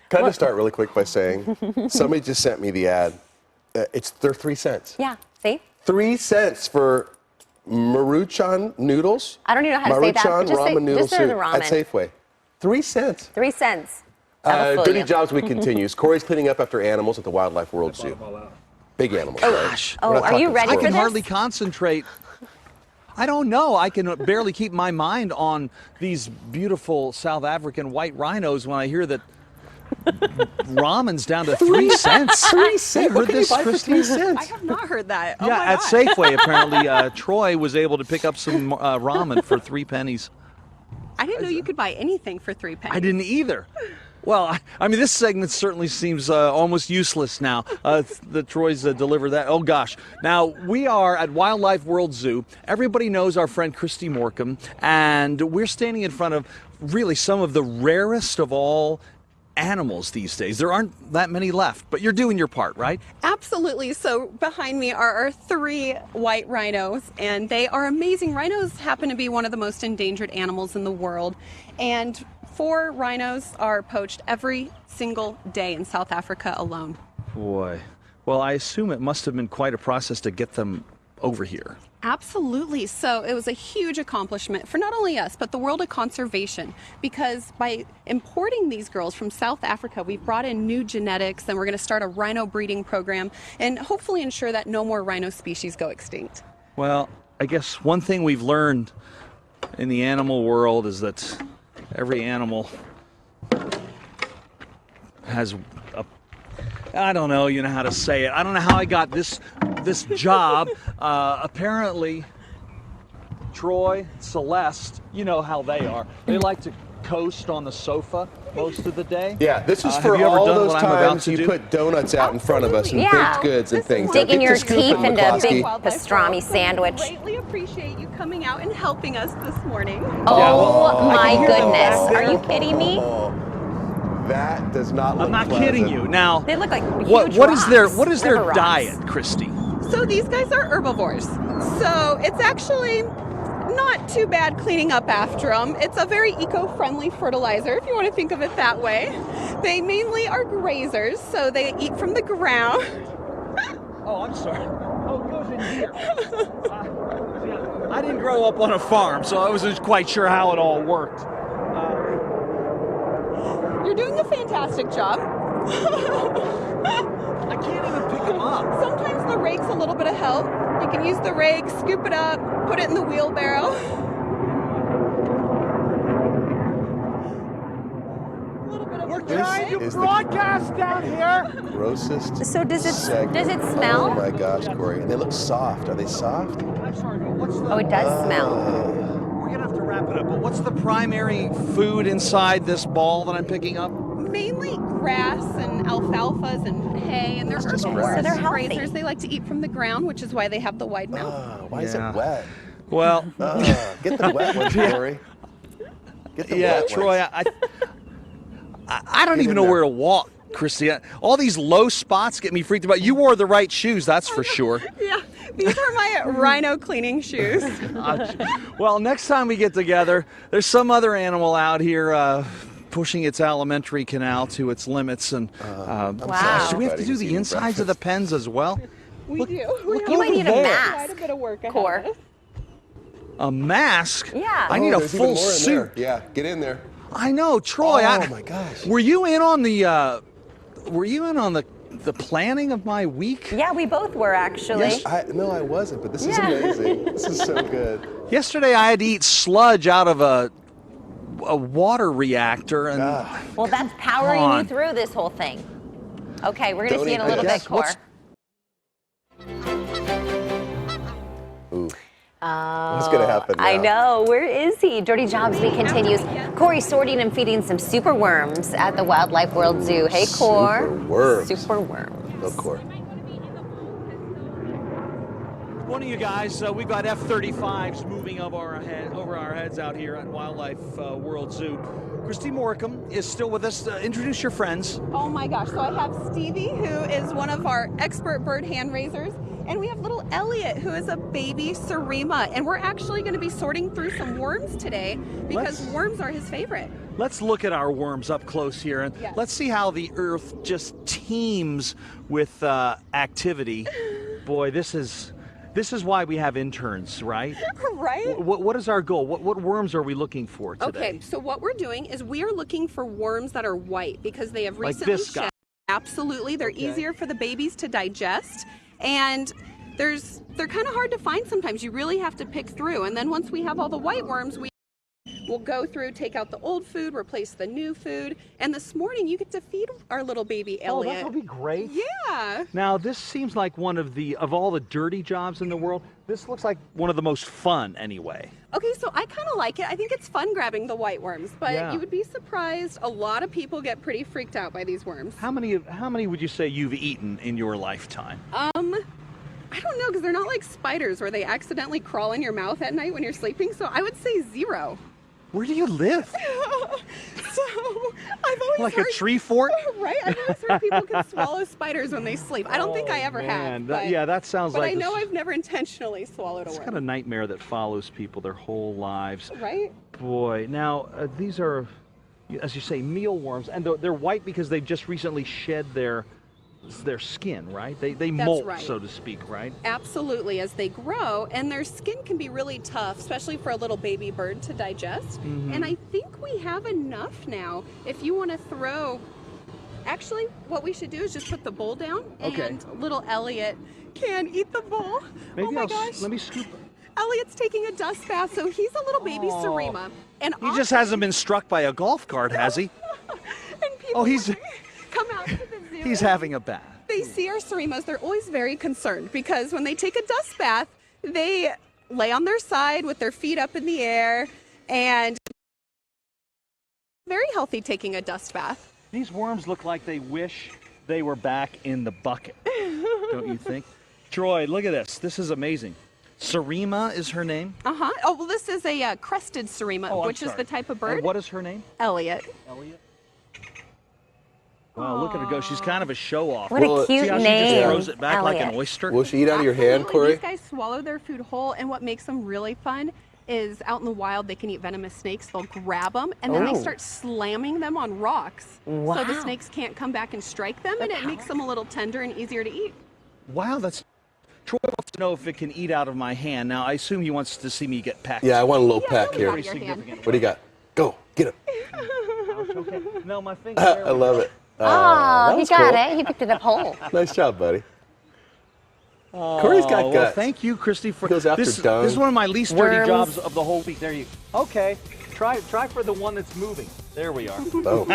Can I just start really quick by saying, somebody just sent me the ad. They're 3 cents. Yeah, see? 3 cents for Maruchan noodles. I don't even know how to say that. Maruchan Just ramen noodle just say the soup ramen. at Safeway. 3 cents. 3 cents. That'll fool Dirty you. Jobs Week continues. Corey's cleaning up after animals at the Wildlife World Zoo. Big animals. Oh, right? gosh. Oh, We're not are you talking ready I for can this? hardly concentrate. I don't know. I can barely keep my mind on these beautiful South African white rhinos when I hear that ramen's down to 3 cents. 3 cents. You heard What can you this, buy for Christy? 3 I cents? have not heard that. Oh Yeah, my at God. Safeway, apparently, Troy was able to pick up some ramen for 3 pennies. I didn't know you could buy anything for 3 pennies. I didn't either. Well, I mean, this segment certainly seems almost useless now that Troy's delivered that. Oh, gosh. Now, we are at Wildlife World Zoo. Everybody knows our friend Christy Morcom, and we're standing in front of really some of the rarest of all animals these days. There aren't that many left, but you're doing your part, right? Absolutely. So behind me are our 3 white rhinos, and they are amazing. Rhinos happen to be one of the most endangered animals in the world, and 4 rhinos are poached every single day in South Africa alone. Boy. Well, I assume it must have been quite a process to get them over here. Absolutely. So it was a huge accomplishment for not only us, but the world of conservation, because by importing these girls from South Africa, we've brought in new genetics, and we're going to start a rhino breeding program and hopefully ensure that no more rhino species go extinct. Well, I guess one thing we've learned in the animal world is that every animal has a, I don't know, you know how to say it. I don't know how I got this job. Apparently, Troy, Celeste, you know how they are. They like to coast on the sofa most of the day. Yeah, this is Have for you ever all done those what I'm about times to you do? put donuts out in front of us and Yeah. baked goods and This is things. why- Now, Digging get your the scoop teeth in into a McCloskey. big Wildlife pastrami World. sandwich. We greatly appreciate you coming out and helping us this morning. Oh, I my can hear them goodness. back there. Are you kidding me? Oh, that does not look I'm not pleasant. kidding you. Now, They look like huge what is their rocks, their river rocks. diet, Christy? So these guys are herbivores. So it's actually not too bad cleaning up after them. It's a very eco-friendly fertilizer, if you want to think of it that way. They mainly are grazers, so they eat from the ground. Oh, I'm sorry. Oh, it goes in here. I didn't grow up on a farm, so I wasn't quite sure how it all worked. You're doing a fantastic job. I can't even pick them up. Sometimes the rake's a little bit of help. You can use the rake, scoop it up, put it in the wheelbarrow. A little bit of We're This trying to is the broadcast down here. grossest So does it segment. smell? Oh my gosh, Corey. And they look soft. Are they soft? I'm sorry, but what's the... Oh, it does smell. We're going to have to wrap it up, but what's the primary food inside this ball that I'm picking up? mainly grass and alfalfas and hay, and they're It's just herbivores. grass. So they're healthy. Grazers. They like to eat from the ground, which is why they have the wide mouth. Why is Yeah. it wet? Well, Get the wet ones, Corey. Get the yeah, wet Troy, ones. I don't Get even in know there. where to walk, Christy. All these low spots get me freaked out. You wore the right shoes, that's for sure. Yeah, these are my rhino cleaning shoes. Well, next time we get together, there's some other animal out here pushing its alimentary canal to its limits. And Wow. gosh, do we have to Buddy, do he's the eating insides of the breakfast. pens as well? We do. You might need a there. Quite a mask. bit of work ahead Core. of us. A mask? Yeah. I need a There's even full more in suit. there. Yeah, get in there. I know, Troy. Oh my gosh. Were you in on the? Were you in on the planning of my week? Yeah, we both were actually. Yes, no, I wasn't, but this is Yeah. amazing. This is so good. Yesterday, I had to eat sludge out of a water reactor, and Well, that's powering Come you on. through this whole thing. Okay, we're gonna Don't see in eat a little this. bit, Core. Ooh. What's gonna happen now? I know. Where is he? Dirty Jobs Week continues. Corey sorting and feeding some super worms at the Wildlife World Zoo. Hey, Core. Super worms. Super worms. No, Corey. one of you guys, we've got F-35s moving over our heads out here at Wildlife World Zoo. Christy Morcom is still with us. Introduce your friends. Oh my gosh, so I have Stevie, who is one of our expert bird hand raisers, and we have little Elliot, who is a baby Sarima, and we're actually going to be sorting through some worms today because worms are his favorite. Let's look at our worms up close here, and Yes. let's see how the Earth just teems with activity. Boy, this is why we have interns, right? Right? What is our goal? What worms are we looking for today? Okay, so what we're doing is we are looking for worms that are white because they have Like recently this guy. shed. Absolutely, they're easier for the babies to digest, and they're kind of hard to find sometimes. You really have to pick through, and then once we have all the white worms, we'll go through, take out the old food, replace the new food, and this morning you get to feed our little baby Elliot. Oh, that'll be great. Yeah. Now, this seems like one of all the dirty jobs in the world, this looks like one of the most fun anyway. Okay, so I kind of like it. I think it's fun grabbing the white worms, but Yeah. you would be surprised. A lot of people get pretty freaked out by these worms. How many would you say you've eaten in your lifetime? I don't know, because they're not like spiders where they accidentally crawl in your mouth at night when you're sleeping, so I would say 0. Where do you live? So I've always Like heard, a tree fort? right? I've always heard people can swallow spiders when they sleep. I don't think I ever Man, have. that- yeah, that sounds but like I know this- I've never intentionally swallowed a It's worm. kind of a nightmare that follows people their whole lives. Right? Boy, now these are, as you say, mealworms, and they're white because they've just recently shed their skin, right? They molt, right. so to speak, right? Absolutely, as they grow, and their skin can be really tough, especially for a little baby bird to digest. Mm-hmm. And I think we have enough now. If you want to throw, actually, what we should do is just put the bowl down, Okay. and little Elliot can eat the bowl. Maybe oh my gosh! let me scoop. Elliot's taking a dust bath, so he's a little baby Oh. Sarima, and He just hasn't been struck by a golf cart, has he? And people Oh, he's- come out to the zoo. He's having a bath. They see our Sarimas, they're always very concerned because when they take a dust bath, they lay on their side with their feet up in the air, and very healthy taking a dust bath. These worms look like they wish they were back in the bucket, don't you think? Troy, look at this. This is amazing. Sarima is her name. Uh-huh. Oh, well, this is a crested Sarima, Oh, I'm which is sorry. the type of And bird. what is her name? Elliot. Elliot. Wow, look at her go. She's kind of a show-off. What Well, a cute See how she name. just throws it back like an Elliot. oyster? Will she eat out of your hand, Absolutely. Corey? These guys swallow their food whole, and what makes them really fun is out in the wild, they can eat venomous snakes. They'll grab them, and then Oh. they start slamming them on rocks. So the Wow. snakes can't come back and strike them, and it makes them a little tender and easier to eat. Wow, that's... Troy wants to know if it can eat out of my hand. Now, I assume he wants to see me get pecked. Yeah, I want a little Yeah, peck really here. out of your hand. What do you got? Go, get him. Ouch, okay. No, my finger. I love it. Oh, that he was got cool. it. He picked it up whole. Nice job, buddy. Corey's got Well, guts. thank you, Christy, for Goes after this. dung. This is one of my least dirty Worms. jobs of the whole week. There you. Okay, try for the one that's moving. There we are. Boom.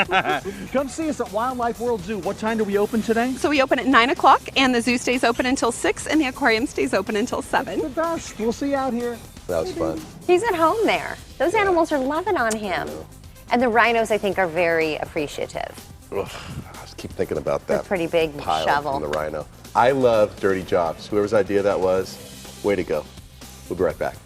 Come see us at Wildlife World Zoo. What time do we open today? So we open at 9 o'clock, and the zoo stays open until 6, and the aquarium stays open until 7. The best. We'll see you out here. That was fun. He's at home there. Those animals are loving on him. And the rhinos, I think, are very appreciative. Ugh, I just keep thinking about They're that pretty big pile shovel. from the rhino. I love dirty jobs. Whoever's idea that was, way to go. We'll be right back.